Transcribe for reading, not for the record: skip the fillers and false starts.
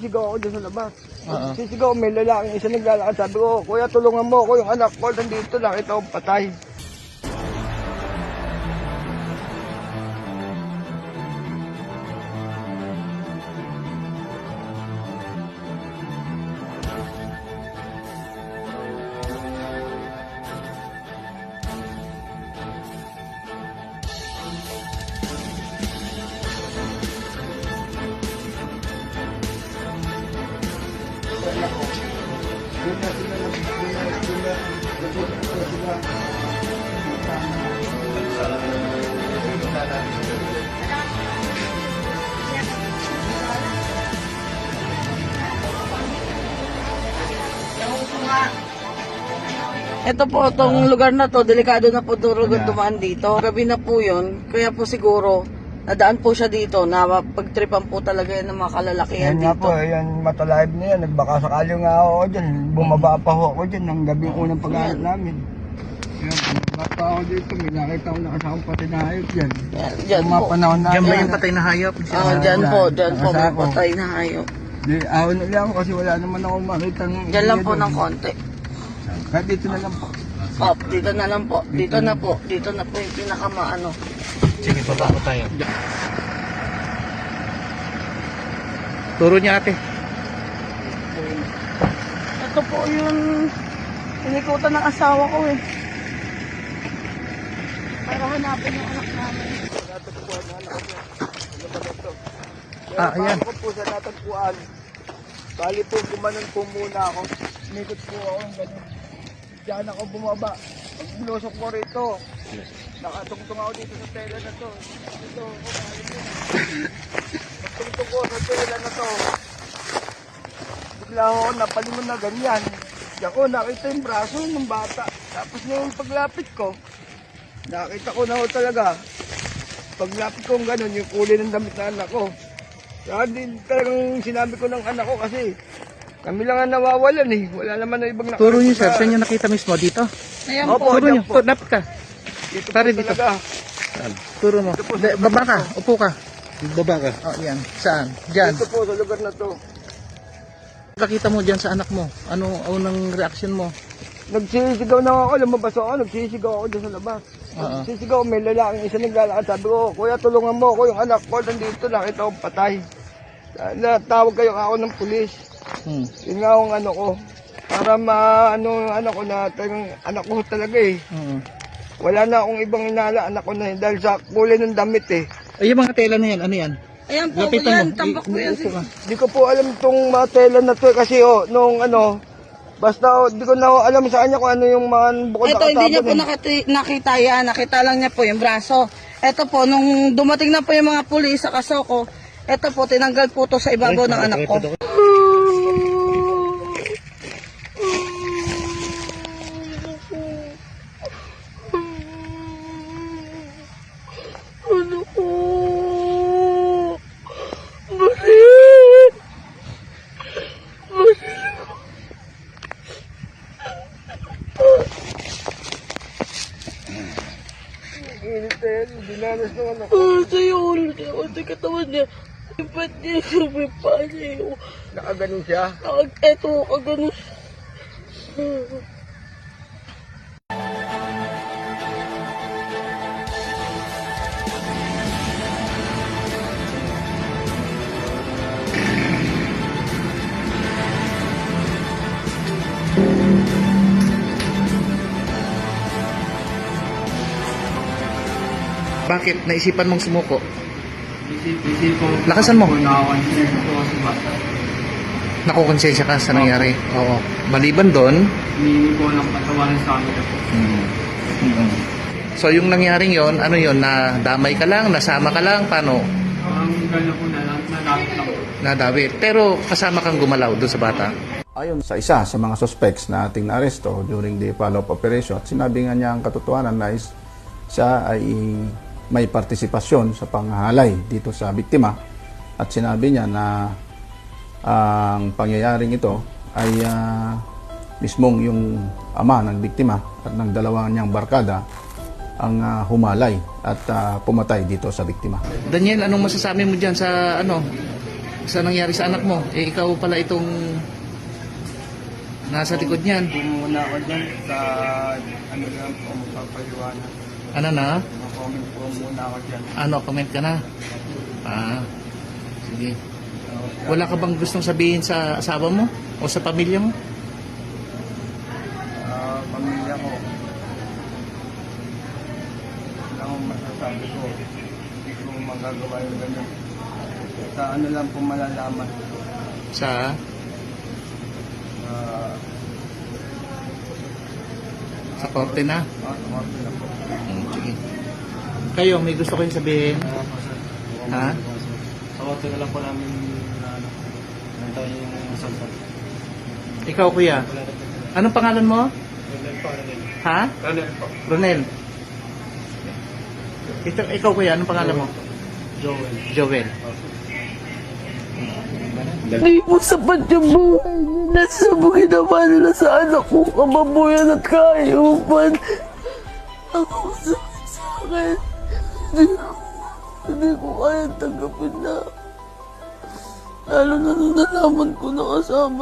nagsisigaw ako dyan sa labas. Nagsisigaw, may lalaking isa naglalakad. Sabi ko, kuya tulungan mo ako, yung anak ko nandito, nakita ko patay. Ito po, itong lugar na to, delikado na po durugod dumaan dito. Gabi na po yun, kaya po siguro, nadaan po siya dito, na pagtripan po talaga yan ng mga kalalakihan Yan nga dito. po, yan matalive na yan. Nagbaka sakali nga ako dyan. Bumaba pa ho ako dyan ng gabing unang pag-aaral namin. Yan, bumaba pa ako dito. May nakita ko nakasakang pati na hayop dyan. Dyan po. Panahon na Diyan ba yan. yung patay na hayop? Dyan po, may Nakasako. patay na hayop. Di, ahon na lang kasi wala naman ako makita. Dyan lang po ng konti. Kahit dito na lang po. Pop, dito na lang po. Dito na po. Dito na po yung pinakamaano. Sige, baba ko tayo. Turo niya ate. Ito po yung inikutan ng asawa ko eh. Para hanapin yung anak namin. Ayan. Ako po sa natagpuan. Bali po, kumanon po muna ako. Umikot po ako ng ganun. Diyan ako bumaba. Pag bulusok ko rito, nakatungtong ako dito sa tela na to. Dito ako pagtungtong ko sa tela na to. Bigla ako napalingon na ganyan. Diyan ko nakita yung braso ng bata. Tapos nung paglapit ko, nakita ko na ho talaga. Paglapit ko gano'n, yung kulay ng damit na anak ko. Kaya din talagang sinabi ko ng anak ko kasi kami lang ang nawawalan eh. Wala naman na ibang Turo niyo sir, saan niyo nakita mismo? Dito? Ayan Opo, Turo dyan niyo, po. dapat ka. Dito Pare po dito. talaga. Turo mo. Baba ka, upo ka. Baba ka. Oh, yan. Saan? Diyan. Dito po sa lugar na to. Nakita mo diyan sa anak mo. Ano unang reaction mo? Nagsisigaw na ako, lumabas ako, nagsisigaw ako dyan sa labas. Nagsisigaw, may lalaking isa naglalakad. Sabi ko, kuya tulungan mo ako, yung anak ko nandito, nakita ko patay. Natawag kayo ako ng pulis. Yun nga ang ano ko. Para ano ko na talagang anak ko talaga eh. Wala na akong ibang inala, anak ko na eh, dahil sa kulay ng damit eh. Ay, yung mga tela na yan, ano yan? Ayan po, Lapitan yan, mo. tambak po yan. Upo ka. Di ko po alam itong mga tela na to eh, kasi nung basta di ko na alam sa kanya kung ano yung mga bukod Ito, hindi niya po eh. nakita yan. Nakita lang niya po yung braso. Ito po, nung dumating na po yung mga pulis sa kasoko, ito po, tinanggal po to sa ibabaw ng anak ko. Ano ko? Bakit? Init na yan, dinanas ng anak ko. Sa'yo, ulo niya, sa katawan niya. Ba't niya may paa niya? Nakaganon siya. Eto, kagano. Bakit naisipan mong sumuko? Isip ko, Lakasan mo. nakakonsensya ko kasi bata. Nakukonsensya ka sa nangyari. Oo. Maliban doon, Hindi ko lang patawarin sa amin ako. so yung nangyaring yon, ano yon, na damay ka lang, nasama ka lang, paano? Ang gano'n ko na nalapit lang. Nadawit. Pero kasama kang gumalaw doon sa bata. Ayon sa isa sa mga suspects na ating naaresto during the follow-up operation, at sinabi nga niya ang katotohanan na siya ay may partisipasyon sa panghahalay dito sa biktima, at sinabi niya na ang pangyayaring ito ay mismong yung ama ng biktima at ng dalawa niyang barkada ang humalay at pumatay dito sa biktima. Daniel, anong masasabi mo dyan sa Saan nangyari sa anak mo? Eh, ikaw pala itong nasa likod niyan. Pumuna ako dyan sa ano lang po, magpapaliwanag. Ano na? Mag-comment po muna ako dyan. Ano, comment ka na? Sige. Wala ka bang gustong sabihin sa asawa mo? O sa pamilya mo? Pamilya ko. Wala akong masasabi ko. Hindi ko magagawa yung ganyan. Sa ano lang po malalaman. Sa? Sa korte na? Korte na po. Sige. Kayo, may gusto kayong sabihin? Ha? Sa kote na lang po namin na ano. Nantay yung salsa. Ikaw, kuya. Anong pangalan mo? Ha? Ronel po. Ronel. Ikaw, kuya. Anong pangalan mo? Joel. Joel. Hindi po sapat yung buhay nila sa ginawa nila sa anak kong kababuyan at kaayupan. Ako masakit sa akin. Hindi ko kaya tanggapin na. Lalo na nung nalaman ko na kasama